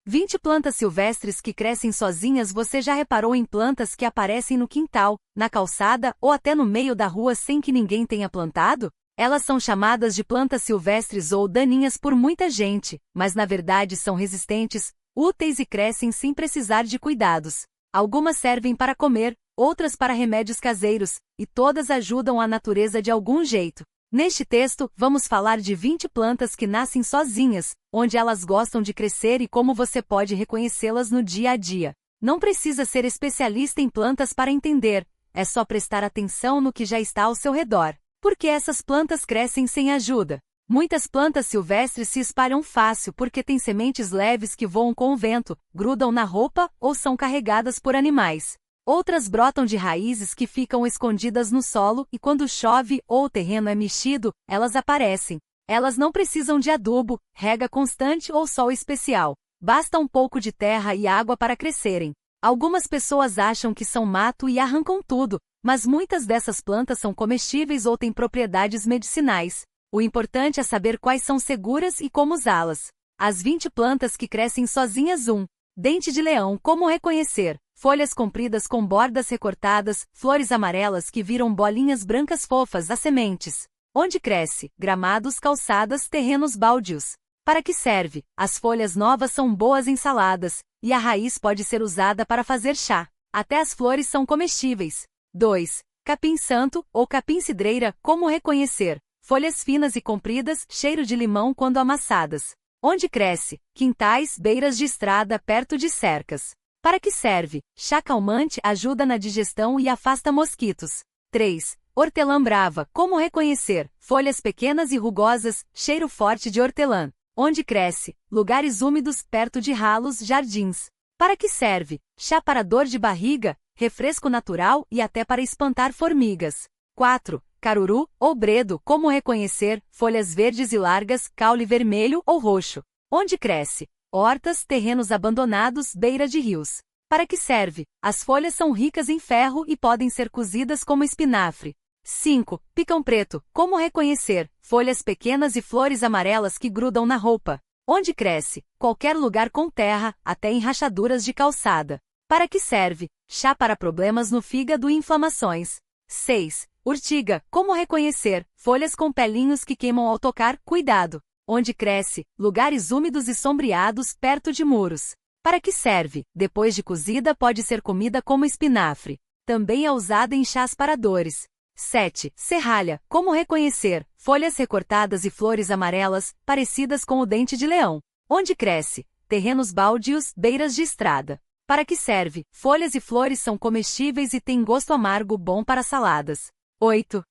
20 plantas silvestres que crescem sozinhas. Você já reparou em plantas que aparecem no quintal, na calçada ou até no meio da rua sem que ninguém tenha plantado? Elas são chamadas de plantas silvestres ou daninhas por muita gente, mas na verdade são resistentes, úteis e crescem sem precisar de cuidados. Algumas servem para comer, outras para remédios caseiros, e todas ajudam a natureza de algum jeito. Neste texto, vamos falar de 20 plantas que nascem sozinhas, onde elas gostam de crescer e como você pode reconhecê-las no dia a dia. Não precisa ser especialista em plantas para entender, é só prestar atenção no que já está ao seu redor. Por que essas plantas crescem sem ajuda? Muitas plantas silvestres se espalham fácil porque têm sementes leves que voam com o vento, grudam na roupa ou são carregadas por animais. Outras brotam de raízes que ficam escondidas no solo e quando chove ou o terreno é mexido, elas aparecem. Elas não precisam de adubo, rega constante ou sol especial. Basta um pouco de terra e água para crescerem. Algumas pessoas acham que são mato e arrancam tudo, mas muitas dessas plantas são comestíveis ou têm propriedades medicinais. O importante é saber quais são seguras e como usá-las. As 20 plantas que crescem sozinhas. 1. Dente de leão. Como reconhecer? Folhas compridas com bordas recortadas, flores amarelas que viram bolinhas brancas fofas. As sementes. Onde cresce? Gramados, calçadas, terrenos baldios. Para que serve? As folhas novas são boas em saladas, e a raiz pode ser usada para fazer chá. Até as flores são comestíveis. 2. Capim-santo ou capim-cidreira. Como reconhecer? Folhas finas e compridas, cheiro de limão quando amassadas. Onde cresce? Quintais, beiras de estrada, perto de cercas. Para que serve? Chá calmante, ajuda na digestão e afasta mosquitos. 3. Hortelã brava. Como reconhecer? Folhas pequenas e rugosas, cheiro forte de hortelã. Onde cresce? Lugares úmidos, perto de ralos, jardins. Para que serve? Chá para dor de barriga, refresco natural e até para espantar formigas. 4. Caruru ou bredo. Como reconhecer? Folhas verdes e largas, caule vermelho ou roxo. Onde cresce? Hortas, terrenos abandonados, beira de rios. Para que serve? As folhas são ricas em ferro e podem ser cozidas como espinafre. 5. Picão preto. Como reconhecer? Folhas pequenas e flores amarelas que grudam na roupa. Onde cresce? Qualquer lugar com terra, até em rachaduras de calçada. Para que serve? Chá para problemas no fígado e inflamações. 6. Urtiga. Como reconhecer? Folhas com pelinhos que queimam ao tocar. Cuidado! Onde cresce? Lugares úmidos e sombreados, perto de muros. Para que serve? Depois de cozida pode ser comida como espinafre. Também é usada em chás para dores. 7. Serralha. Como reconhecer? Folhas recortadas e flores amarelas, parecidas com o dente de leão. Onde cresce? Terrenos baldios, beiras de estrada. Para que serve? Folhas e flores são comestíveis e têm gosto amargo bom para saladas. 8.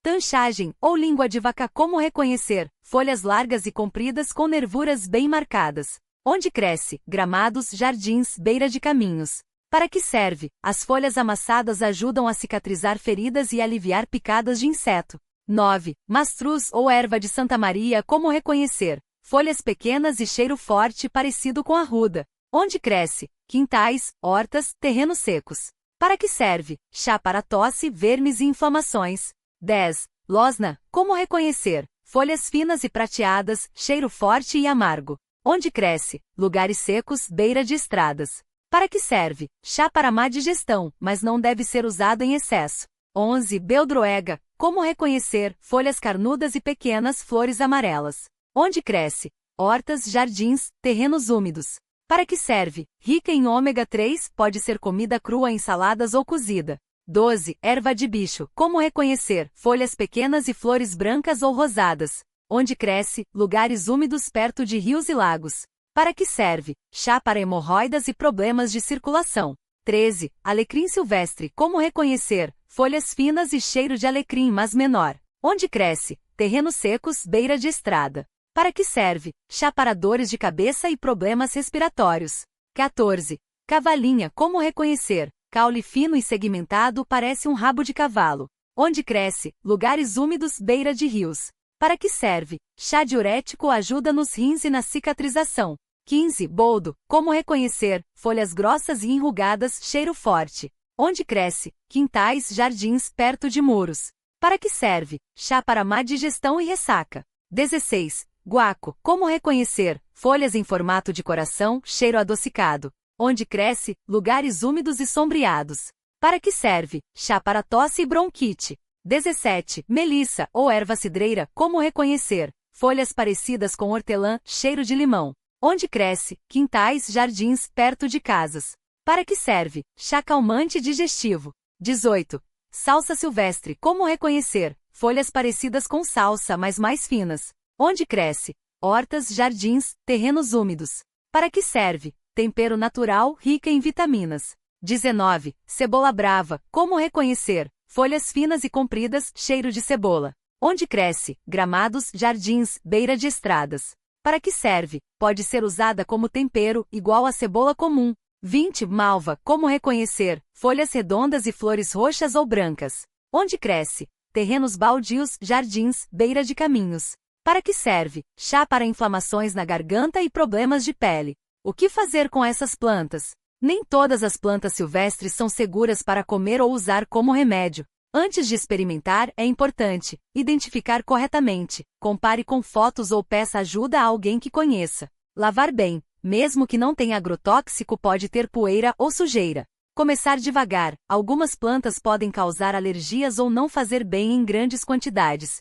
Tanchagem, ou língua de vaca. Como reconhecer? Folhas largas e compridas com nervuras bem marcadas. Onde cresce? Gramados, jardins, beira de caminhos. Para que serve? As folhas amassadas ajudam a cicatrizar feridas e aliviar picadas de inseto. 9. Mastruz ou erva de Santa Maria. Como reconhecer? Folhas pequenas e cheiro forte parecido com arruda. Onde cresce? Quintais, hortas, terrenos secos. Para que serve? Chá para tosse, vermes e inflamações. 10. Losna. Como reconhecer? Folhas finas e prateadas, cheiro forte e amargo. Onde cresce? Lugares secos, beira de estradas. Para que serve? Chá para má digestão, mas não deve ser usado em excesso. 11. Beldroega. Como reconhecer? Folhas carnudas e pequenas, flores amarelas. Onde cresce? Hortas, jardins, terrenos úmidos. Para que serve? Rica em ômega 3, pode ser comida crua em saladas ou cozida. 12. Erva de bicho. Como reconhecer? Folhas pequenas e flores brancas ou rosadas. Onde cresce? Lugares úmidos perto de rios e lagos. Para que serve? Chá para hemorroidas e problemas de circulação. 13. Alecrim silvestre. Como reconhecer? Folhas finas e cheiro de alecrim, mas menor. Onde cresce? Terrenos secos, beira de estrada. Para que serve? Chá para dores de cabeça e problemas respiratórios. 14. Cavalinha. Como reconhecer? Caule fino e segmentado, parece um rabo de cavalo. Onde cresce? Lugares úmidos, beira de rios. Para que serve? Chá diurético ajuda nos rins e na cicatrização. 15. Boldo. Como reconhecer? Folhas grossas e enrugadas, cheiro forte. Onde cresce? Quintais, jardins, perto de muros. Para que serve? Chá para má digestão e ressaca. 16. Guaco, como reconhecer? Folhas em formato de coração, cheiro adocicado. Onde cresce? Lugares úmidos e sombreados. Para que serve? Chá para tosse e bronquite. 17. Melissa, ou erva cidreira, como reconhecer? Folhas parecidas com hortelã, cheiro de limão. Onde cresce? Quintais, jardins, perto de casas. Para que serve? Chá calmante e digestivo. 18. Salsa silvestre, como reconhecer? Folhas parecidas com salsa, mas mais finas. Onde cresce? Hortas, jardins, terrenos úmidos. Para que serve? Tempero natural, rica em vitaminas. 19. Cebola brava, como reconhecer? Folhas finas e compridas, cheiro de cebola. Onde cresce? Gramados, jardins, beira de estradas. Para que serve? Pode ser usada como tempero, igual a cebola comum. 20. Malva, como reconhecer? Folhas redondas e flores roxas ou brancas. Onde cresce? Terrenos baldios, jardins, beira de caminhos. Para que serve? Chá para inflamações na garganta e problemas de pele. O que fazer com essas plantas? Nem todas as plantas silvestres são seguras para comer ou usar como remédio. Antes de experimentar, é importante identificar corretamente. Compare com fotos ou peça ajuda a alguém que conheça. Lavar bem. Mesmo que não tenha agrotóxico, pode ter poeira ou sujeira. Começar devagar. Algumas plantas podem causar alergias ou não fazer bem em grandes quantidades.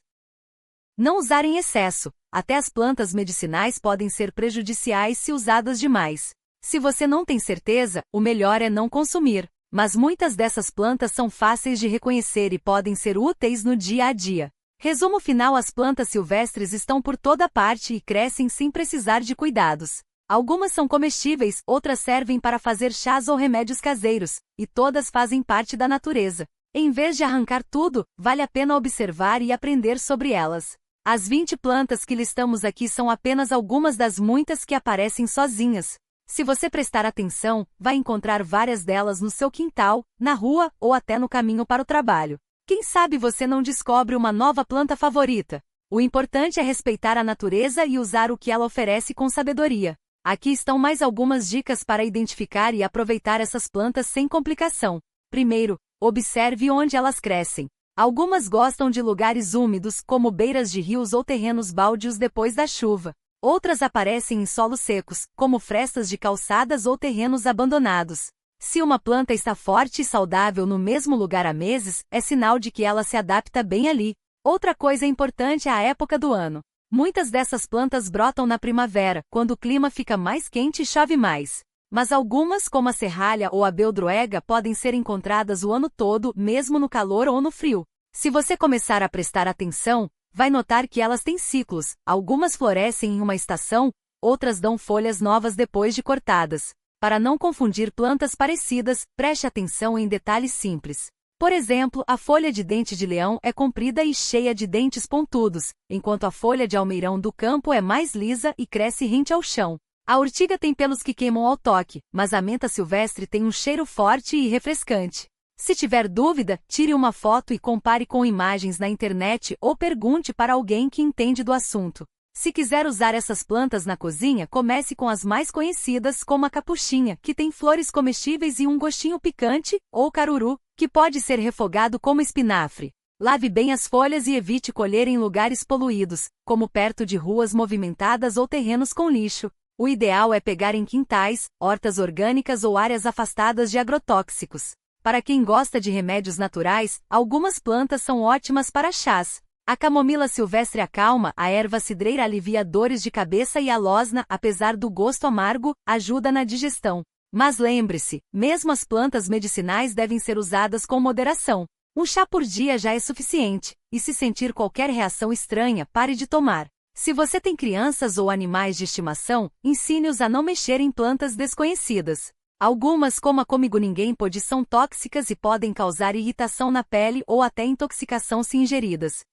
Não usar em excesso. Até as plantas medicinais podem ser prejudiciais se usadas demais. Se você não tem certeza, o melhor é não consumir. Mas muitas dessas plantas são fáceis de reconhecer e podem ser úteis no dia a dia. Resumo final: as plantas silvestres estão por toda parte e crescem sem precisar de cuidados. Algumas são comestíveis, outras servem para fazer chás ou remédios caseiros, e todas fazem parte da natureza. Em vez de arrancar tudo, vale a pena observar e aprender sobre elas. As 20 plantas que listamos aqui são apenas algumas das muitas que aparecem sozinhas. Se você prestar atenção, vai encontrar várias delas no seu quintal, na rua ou até no caminho para o trabalho. Quem sabe você não descobre uma nova planta favorita? O importante é respeitar a natureza e usar o que ela oferece com sabedoria. Aqui estão mais algumas dicas para identificar e aproveitar essas plantas sem complicação. Primeiro, observe onde elas crescem. Algumas gostam de lugares úmidos, como beiras de rios ou terrenos baldios depois da chuva. Outras aparecem em solos secos, como frestas de calçadas ou terrenos abandonados. Se uma planta está forte e saudável no mesmo lugar há meses, é sinal de que ela se adapta bem ali. Outra coisa importante é a época do ano. Muitas dessas plantas brotam na primavera, quando o clima fica mais quente e chove mais. Mas algumas, como a serralha ou a beldroega, podem ser encontradas o ano todo, mesmo no calor ou no frio. Se você começar a prestar atenção, vai notar que elas têm ciclos. Algumas florescem em uma estação, outras dão folhas novas depois de cortadas. Para não confundir plantas parecidas, preste atenção em detalhes simples. Por exemplo, a folha de dente de leão é comprida e cheia de dentes pontudos, enquanto a folha de almeirão do campo é mais lisa e cresce rente ao chão. A urtiga tem pelos que queimam ao toque, mas a menta silvestre tem um cheiro forte e refrescante. Se tiver dúvida, tire uma foto e compare com imagens na internet ou pergunte para alguém que entende do assunto. Se quiser usar essas plantas na cozinha, comece com as mais conhecidas, como a capuchinha, que tem flores comestíveis e um gostinho picante, ou caruru, que pode ser refogado como espinafre. Lave bem as folhas e evite colher em lugares poluídos, como perto de ruas movimentadas ou terrenos com lixo. O ideal é pegar em quintais, hortas orgânicas ou áreas afastadas de agrotóxicos. Para quem gosta de remédios naturais, algumas plantas são ótimas para chás. A camomila silvestre acalma, a erva cidreira alivia dores de cabeça e a losna, apesar do gosto amargo, ajuda na digestão. Mas lembre-se, mesmo as plantas medicinais devem ser usadas com moderação. Um chá por dia já é suficiente, e se sentir qualquer reação estranha, pare de tomar. Se você tem crianças ou animais de estimação, ensine-os a não mexer em plantas desconhecidas. Algumas, como a comigo ninguém pode, são tóxicas e podem causar irritação na pele ou até intoxicação se ingeridas.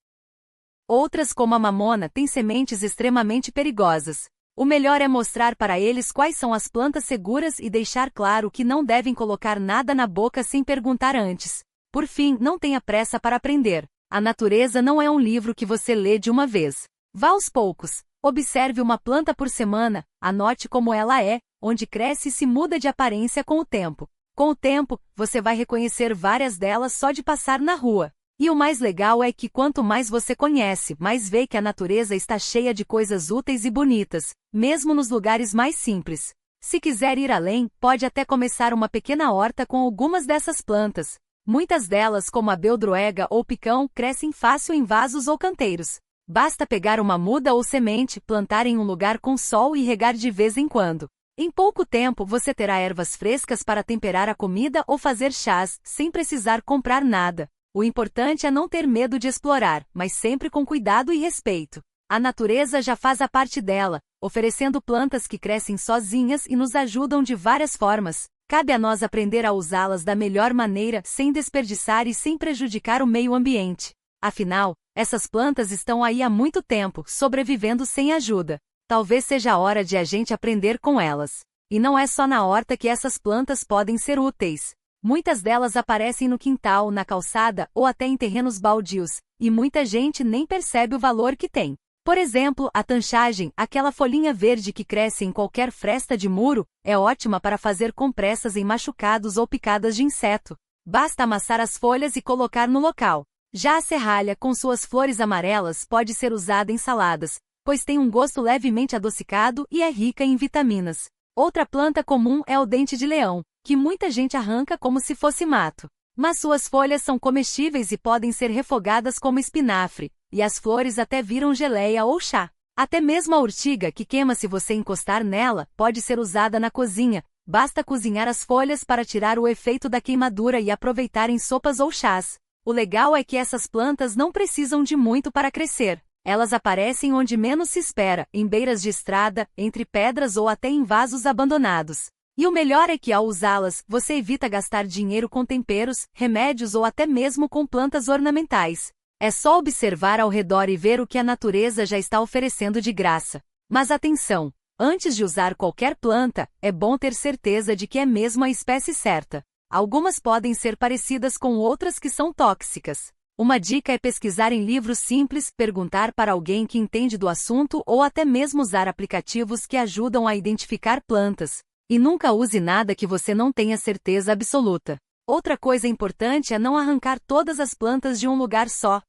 Outras, como a mamona, têm sementes extremamente perigosas. O melhor é mostrar para eles quais são as plantas seguras e deixar claro que não devem colocar nada na boca sem perguntar antes. Por fim, não tenha pressa para aprender. A natureza não é um livro que você lê de uma vez. Vá aos poucos. Observe uma planta por semana, anote como ela é, onde cresce e se muda de aparência com o tempo. Com o tempo, você vai reconhecer várias delas só de passar na rua. E o mais legal é que quanto mais você conhece, mais vê que a natureza está cheia de coisas úteis e bonitas, mesmo nos lugares mais simples. Se quiser ir além, pode até começar uma pequena horta com algumas dessas plantas. Muitas delas, como a beldroega ou picão, crescem fácil em vasos ou canteiros. Basta pegar uma muda ou semente, plantar em um lugar com sol e regar de vez em quando. Em pouco tempo você terá ervas frescas para temperar a comida ou fazer chás, sem precisar comprar nada. O importante é não ter medo de explorar, mas sempre com cuidado e respeito. A natureza já faz a parte dela, oferecendo plantas que crescem sozinhas e nos ajudam de várias formas. Cabe a nós aprender a usá-las da melhor maneira, sem desperdiçar e sem prejudicar o meio ambiente. Afinal, essas plantas estão aí há muito tempo, sobrevivendo sem ajuda. Talvez seja a hora de a gente aprender com elas. E não é só na horta que essas plantas podem ser úteis. Muitas delas aparecem no quintal, na calçada ou até em terrenos baldios, e muita gente nem percebe o valor que tem. Por exemplo, a tanchagem, aquela folhinha verde que cresce em qualquer fresta de muro, é ótima para fazer compressas em machucados ou picadas de inseto. Basta amassar as folhas e colocar no local. Já a serralha, com suas flores amarelas, pode ser usada em saladas, pois tem um gosto levemente adocicado e é rica em vitaminas. Outra planta comum é o dente de leão, que muita gente arranca como se fosse mato. Mas suas folhas são comestíveis e podem ser refogadas como espinafre, e as flores até viram geleia ou chá. Até mesmo a urtiga, que queima se você encostar nela, pode ser usada na cozinha. Basta cozinhar as folhas para tirar o efeito da queimadura e aproveitar em sopas ou chás. O legal é que essas plantas não precisam de muito para crescer. Elas aparecem onde menos se espera, em beiras de estrada, entre pedras ou até em vasos abandonados. E o melhor é que ao usá-las, você evita gastar dinheiro com temperos, remédios ou até mesmo com plantas ornamentais. É só observar ao redor e ver o que a natureza já está oferecendo de graça. Mas atenção! Antes de usar qualquer planta, é bom ter certeza de que é mesmo a espécie certa. Algumas podem ser parecidas com outras que são tóxicas. Uma dica é pesquisar em livros simples, perguntar para alguém que entende do assunto ou até mesmo usar aplicativos que ajudam a identificar plantas. E nunca use nada que você não tenha certeza absoluta. Outra coisa importante é não arrancar todas as plantas de um lugar só.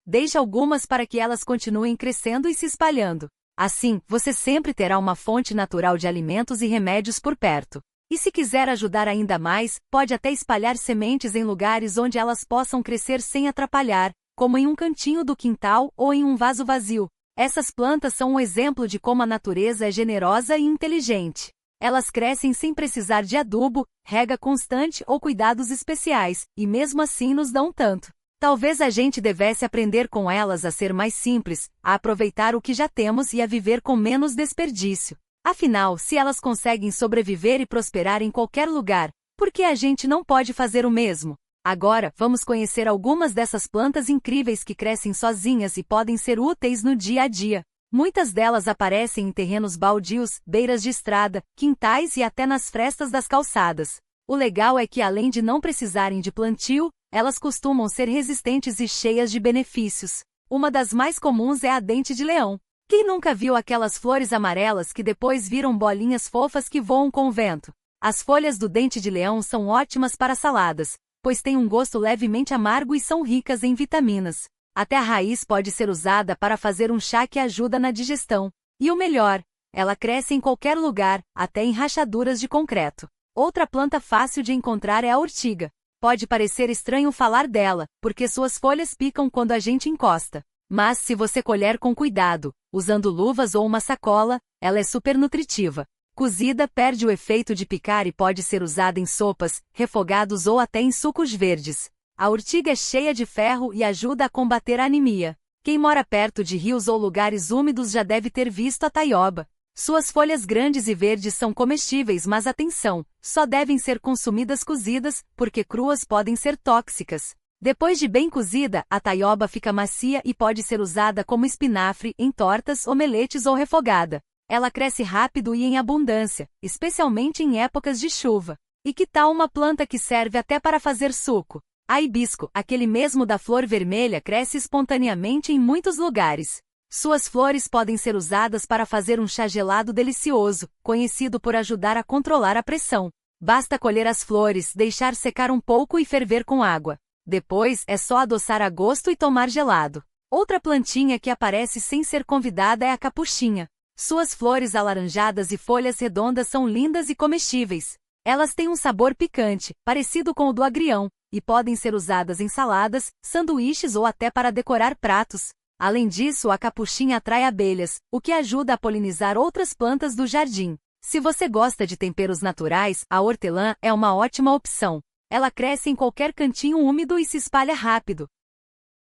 Deixe algumas para que elas continuem crescendo e se espalhando. Assim, você sempre terá uma fonte natural de alimentos e remédios por perto. E se quiser ajudar ainda mais, pode até espalhar sementes em lugares onde elas possam crescer sem atrapalhar, como em um cantinho do quintal ou em um vaso vazio. Essas plantas são um exemplo de como a natureza é generosa e inteligente. Elas crescem sem precisar de adubo, rega constante ou cuidados especiais, e mesmo assim nos dão tanto. Talvez a gente devesse aprender com elas a ser mais simples, a aproveitar o que já temos e a viver com menos desperdício. Afinal, se elas conseguem sobreviver e prosperar em qualquer lugar, por que a gente não pode fazer o mesmo? Agora, vamos conhecer algumas dessas plantas incríveis que crescem sozinhas e podem ser úteis no dia a dia. Muitas delas aparecem em terrenos baldios, beiras de estrada, quintais e até nas frestas das calçadas. O legal é que além de não precisarem de plantio, elas costumam ser resistentes e cheias de benefícios. Uma das mais comuns é a dente de leão. Quem nunca viu aquelas flores amarelas que depois viram bolinhas fofas que voam com o vento? As folhas do dente de leão são ótimas para saladas, pois têm um gosto levemente amargo e são ricas em vitaminas. Até a raiz pode ser usada para fazer um chá que ajuda na digestão. E o melhor, ela cresce em qualquer lugar, até em rachaduras de concreto. Outra planta fácil de encontrar é a urtiga. Pode parecer estranho falar dela, porque suas folhas picam quando a gente encosta. Mas se você colher com cuidado, usando luvas ou uma sacola, ela é super nutritiva. Cozida perde o efeito de picar e pode ser usada em sopas, refogados ou até em sucos verdes. A urtiga é cheia de ferro e ajuda a combater a anemia. Quem mora perto de rios ou lugares úmidos já deve ter visto a taioba. Suas folhas grandes e verdes são comestíveis, mas atenção, só devem ser consumidas cozidas, porque cruas podem ser tóxicas. Depois de bem cozida, a taioba fica macia e pode ser usada como espinafre, em tortas, omeletes ou refogada. Ela cresce rápido e em abundância, especialmente em épocas de chuva. E que tal uma planta que serve até para fazer suco? A hibisco, aquele mesmo da flor vermelha, cresce espontaneamente em muitos lugares. Suas flores podem ser usadas para fazer um chá gelado delicioso, conhecido por ajudar a controlar a pressão. Basta colher as flores, deixar secar um pouco e ferver com água. Depois, é só adoçar a gosto e tomar gelado. Outra plantinha que aparece sem ser convidada é a capuchinha. Suas flores alaranjadas e folhas redondas são lindas e comestíveis. Elas têm um sabor picante, parecido com o do agrião, e podem ser usadas em saladas, sanduíches ou até para decorar pratos. Além disso, a capuchinha atrai abelhas, o que ajuda a polinizar outras plantas do jardim. Se você gosta de temperos naturais, a hortelã é uma ótima opção. Ela cresce em qualquer cantinho úmido e se espalha rápido.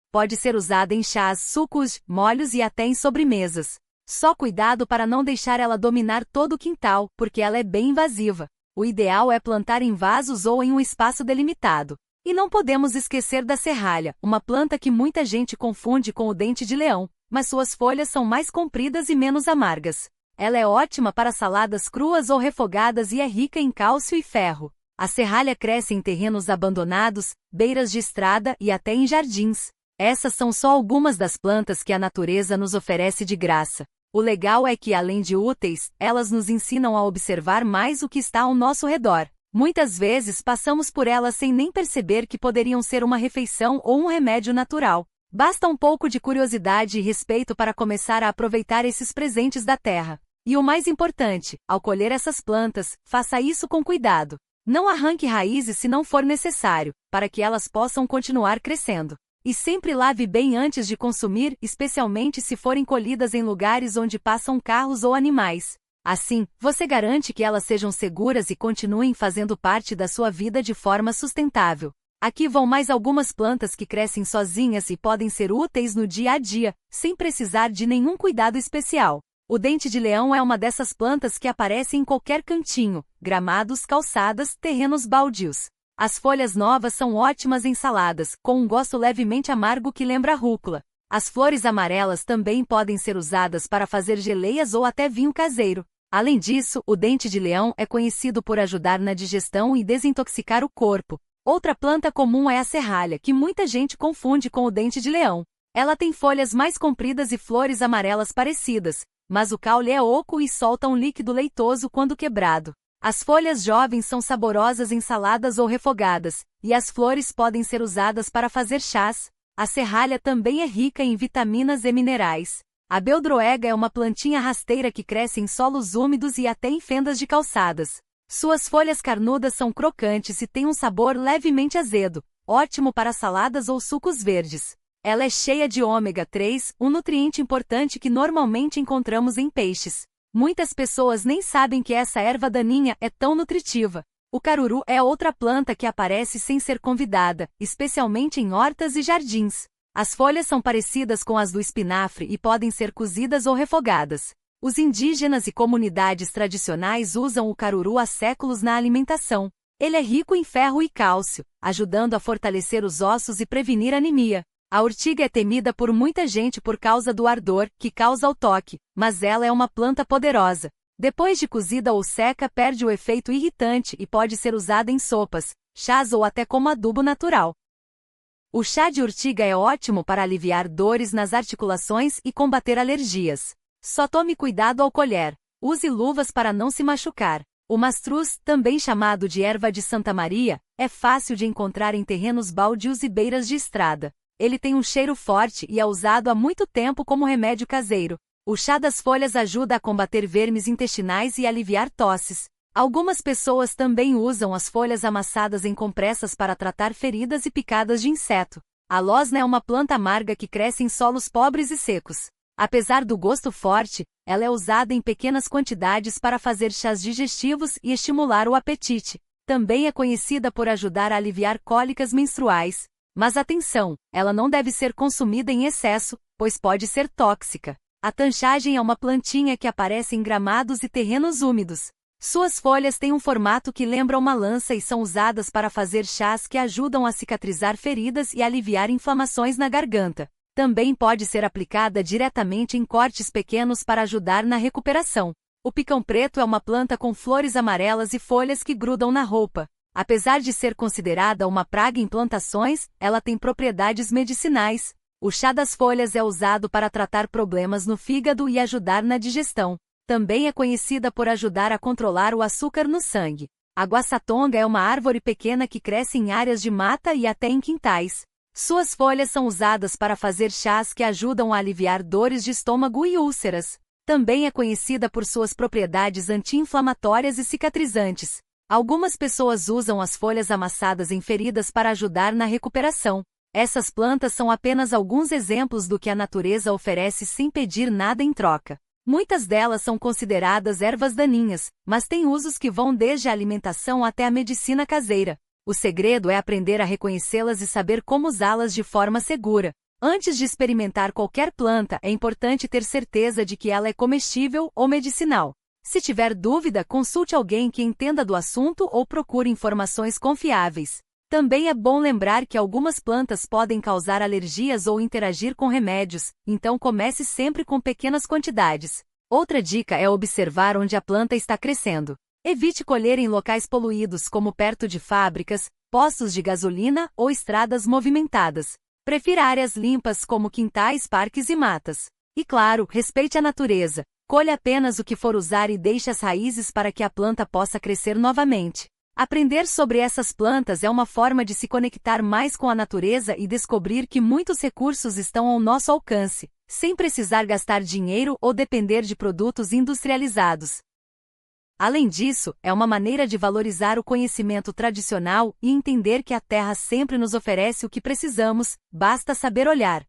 Pode ser usada em chás, sucos, molhos e até em sobremesas. Só cuidado para não deixar ela dominar todo o quintal, porque ela é bem invasiva. O ideal é plantar em vasos ou em um espaço delimitado. E não podemos esquecer da serralha, uma planta que muita gente confunde com o dente de leão, mas suas folhas são mais compridas e menos amargas. Ela é ótima para saladas cruas ou refogadas e é rica em cálcio e ferro. A serralha cresce em terrenos abandonados, beiras de estrada e até em jardins. Essas são só algumas das plantas que a natureza nos oferece de graça. O legal é que, além de úteis, elas nos ensinam a observar mais o que está ao nosso redor. Muitas vezes passamos por elas sem nem perceber que poderiam ser uma refeição ou um remédio natural. Basta um pouco de curiosidade e respeito para começar a aproveitar esses presentes da terra. E o mais importante, ao colher essas plantas, faça isso com cuidado. Não arranque raízes se não for necessário, para que elas possam continuar crescendo. E sempre lave bem antes de consumir, especialmente se forem colhidas em lugares onde passam carros ou animais. Assim, você garante que elas sejam seguras e continuem fazendo parte da sua vida de forma sustentável. Aqui vão mais algumas plantas que crescem sozinhas e podem ser úteis no dia a dia, sem precisar de nenhum cuidado especial. O dente de leão é uma dessas plantas que aparece em qualquer cantinho, gramados, calçadas, terrenos baldios. As folhas novas são ótimas em saladas, com um gosto levemente amargo que lembra rúcula. As flores amarelas também podem ser usadas para fazer geleias ou até vinho caseiro. Além disso, o dente de leão é conhecido por ajudar na digestão e desintoxicar o corpo. Outra planta comum é a serralha, que muita gente confunde com o dente de leão. Ela tem folhas mais compridas e flores amarelas parecidas, mas o caule é oco e solta um líquido leitoso quando quebrado. As folhas jovens são saborosas em saladas ou refogadas, e as flores podem ser usadas para fazer chás. A serralha também é rica em vitaminas e minerais. A beldroega é uma plantinha rasteira que cresce em solos úmidos e até em fendas de calçadas. Suas folhas carnudas são crocantes e têm um sabor levemente azedo, ótimo para saladas ou sucos verdes. Ela é cheia de ômega 3, um nutriente importante que normalmente encontramos em peixes. Muitas pessoas nem sabem que essa erva daninha é tão nutritiva. O caruru é outra planta que aparece sem ser convidada, especialmente em hortas e jardins. As folhas são parecidas com as do espinafre e podem ser cozidas ou refogadas. Os indígenas e comunidades tradicionais usam o caruru há séculos na alimentação. Ele é rico em ferro e cálcio, ajudando a fortalecer os ossos e prevenir anemia. A urtiga é temida por muita gente por causa do ardor que causa o toque, mas ela é uma planta poderosa. Depois de cozida ou seca, perde o efeito irritante e pode ser usada em sopas, chás ou até como adubo natural. O chá de urtiga é ótimo para aliviar dores nas articulações e combater alergias. Só tome cuidado ao colher. Use luvas para não se machucar. O mastruz, também chamado de erva de Santa Maria, é fácil de encontrar em terrenos baldios e beiras de estrada. Ele tem um cheiro forte e é usado há muito tempo como remédio caseiro. O chá das folhas ajuda a combater vermes intestinais e aliviar tosses. Algumas pessoas também usam as folhas amassadas em compressas para tratar feridas e picadas de inseto. A losna é uma planta amarga que cresce em solos pobres e secos. Apesar do gosto forte, ela é usada em pequenas quantidades para fazer chás digestivos e estimular o apetite. Também é conhecida por ajudar a aliviar cólicas menstruais. Mas atenção, ela não deve ser consumida em excesso, pois pode ser tóxica. A tanchagem é uma plantinha que aparece em gramados e terrenos úmidos. Suas folhas têm um formato que lembra uma lança e são usadas para fazer chás que ajudam a cicatrizar feridas e aliviar inflamações na garganta. Também pode ser aplicada diretamente em cortes pequenos para ajudar na recuperação. O picão preto é uma planta com flores amarelas e folhas que grudam na roupa. Apesar de ser considerada uma praga em plantações, ela tem propriedades medicinais. O chá das folhas é usado para tratar problemas no fígado e ajudar na digestão. Também é conhecida por ajudar a controlar o açúcar no sangue. A guaçatonga é uma árvore pequena que cresce em áreas de mata e até em quintais. Suas folhas são usadas para fazer chás que ajudam a aliviar dores de estômago e úlceras. Também é conhecida por suas propriedades anti-inflamatórias e cicatrizantes. Algumas pessoas usam as folhas amassadas em feridas para ajudar na recuperação. Essas plantas são apenas alguns exemplos do que a natureza oferece sem pedir nada em troca. Muitas delas são consideradas ervas daninhas, mas têm usos que vão desde a alimentação até a medicina caseira. O segredo é aprender a reconhecê-las e saber como usá-las de forma segura. Antes de experimentar qualquer planta, é importante ter certeza de que ela é comestível ou medicinal. Se tiver dúvida, consulte alguém que entenda do assunto ou procure informações confiáveis. Também é bom lembrar que algumas plantas podem causar alergias ou interagir com remédios, então comece sempre com pequenas quantidades. Outra dica é observar onde a planta está crescendo. Evite colher em locais poluídos como perto de fábricas, postos de gasolina ou estradas movimentadas. Prefira áreas limpas como quintais, parques e matas. E claro, respeite a natureza. Colha apenas o que for usar e deixe as raízes para que a planta possa crescer novamente. Aprender sobre essas plantas é uma forma de se conectar mais com a natureza e descobrir que muitos recursos estão ao nosso alcance, sem precisar gastar dinheiro ou depender de produtos industrializados. Além disso, é uma maneira de valorizar o conhecimento tradicional e entender que a terra sempre nos oferece o que precisamos, basta saber olhar.